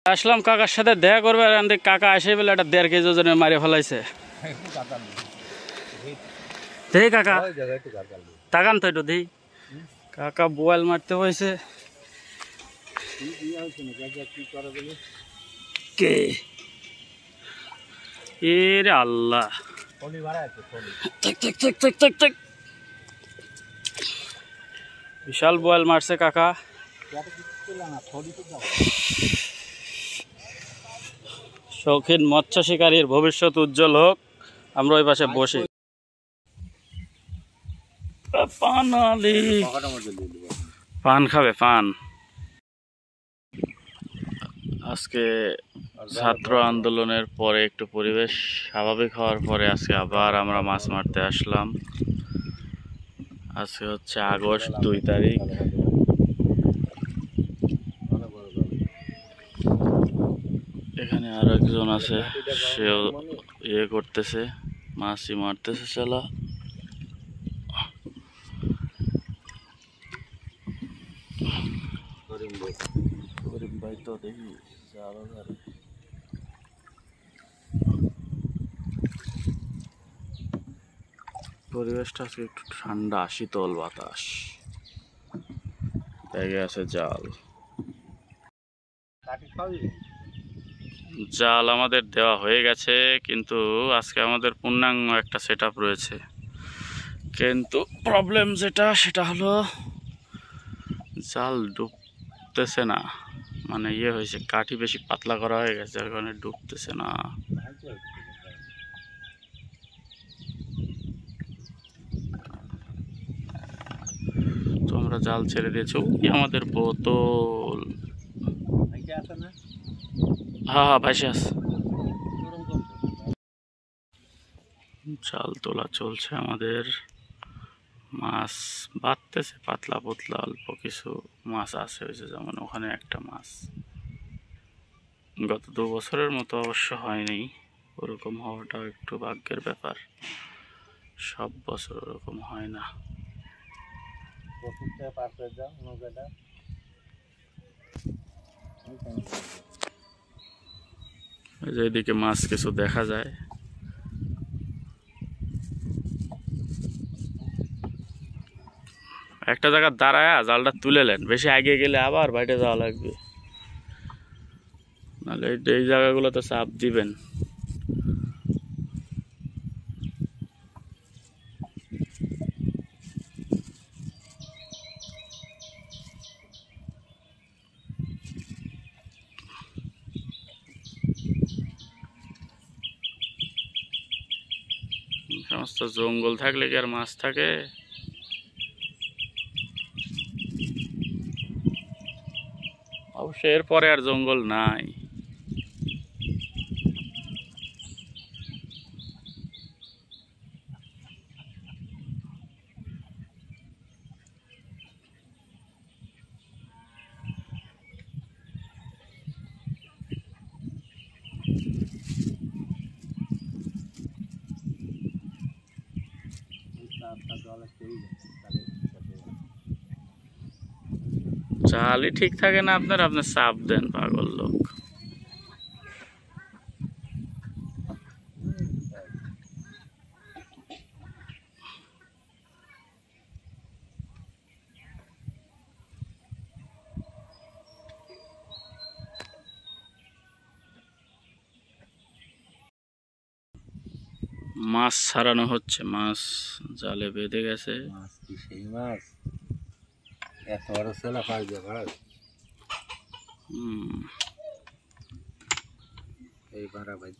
আসলাম কাকার সাথে দেখা করবে, আর কাকা আসে বলে একটা 1.5 কেজি ওজনের মারে ফেলাইছে। দেখি কাকা তাকান তো একটু দেখি, কাকা বোয়াল মারতে হয়েছে। কে এরে আল্লাহ, বিশাল বোয়াল মারছে কাকা। শৌখিন মৎস্য শিকারীর ভবিষ্যৎ উজ্জ্বল হোক। আমরা ওই পাশে বসে পান খাবে, পান। আজকে ছাত্র আন্দোলনের পরে একটু পরিবেশ স্বাভাবিক হওয়ার পরে আজকে আবার আমরা মাছ মারতে আসলাম। আজকে হচ্ছে আগস্ট 2 তারিখ। এখানে আরো একজন আছে, সেও ইয়ে করতেছে, মাছই মারতেছে। চলা পরিবেশটা আজকে একটু ঠান্ডা, শীতল বাতাস। ব্যাগে আছে জাল। জাল আমাদের দেওয়া হয়ে গেছে, কিন্তু আজকে আমাদের পূর্ণাঙ্গ একটা সেট আপ রয়েছে। কিন্তু প্রবলেম সেটা হলো জাল ডুবতেছে না। মানে ইয়ে হয়েছে, কাঠি বেশি পাতলা করা হয়ে গেছে, যার কারণে ডুবতেছে না। তো আমরা জাল ছেড়ে দিয়েছি। আমাদের বোতল, হ্যাঁ ভাইসে আছে। জাল তোলা চলছে আমাদের, মাছ বাঁধতেছে পাতলা পাতলা, অল্প কিছু মাছ আছে হয়েছে। যেমন ওখানে একটা মাছ, গত 2 বছরের মতো অবশ্য হয়নি। ওরকম হওয়াটাও একটু ভাগ্যের ব্যাপার, সব বছর ওরকম হয় না। এদিকে মাছ কিছু দেখা যায়। একটা জায়গায় দাঁড়ায় জালটা তুলে নেন, বেশি আগে গেলে আবার বাইরে যাওয়া লাগবে, নাহলে এই জায়গাগুলোতে চাপ দিবেন। সমস্ত জঙ্গল থাকলে কি আর মাছ থাকে? অবশ্য এরপরে আর জঙ্গল নাই। জালই ঠিক থাকে না আপনার, আপনি চাপ দেন, পাগল লোক। মাছ ছাড়ানো হচ্ছে, মাছ জালে বেঁধে গেছে। মাছ কি সেই মাছ? এত বড় ছেলা পাঁচ দিয়ে ভাড়া এই ভাড়া ভাই।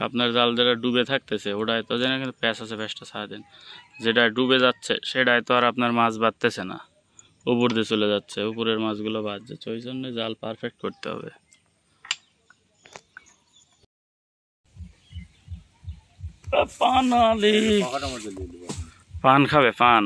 আপনার জাল যেটা ডুবে থাকতেছে ওটাই তো জানেন, কিন্তু প্যাঁচ আছে, প্যাঁচটা ছাড়া দেন। যেটা ডুবে যাচ্ছে সেটাই তো আর আপনার মাছ বাঁধতেছে না, উপর দিয়ে চলে যাচ্ছে, উপরের মাছগুলো বাদ যাচ্ছে। ওই জন্য জাল পারফেক্ট করতে হবে। পান খাবে, পান।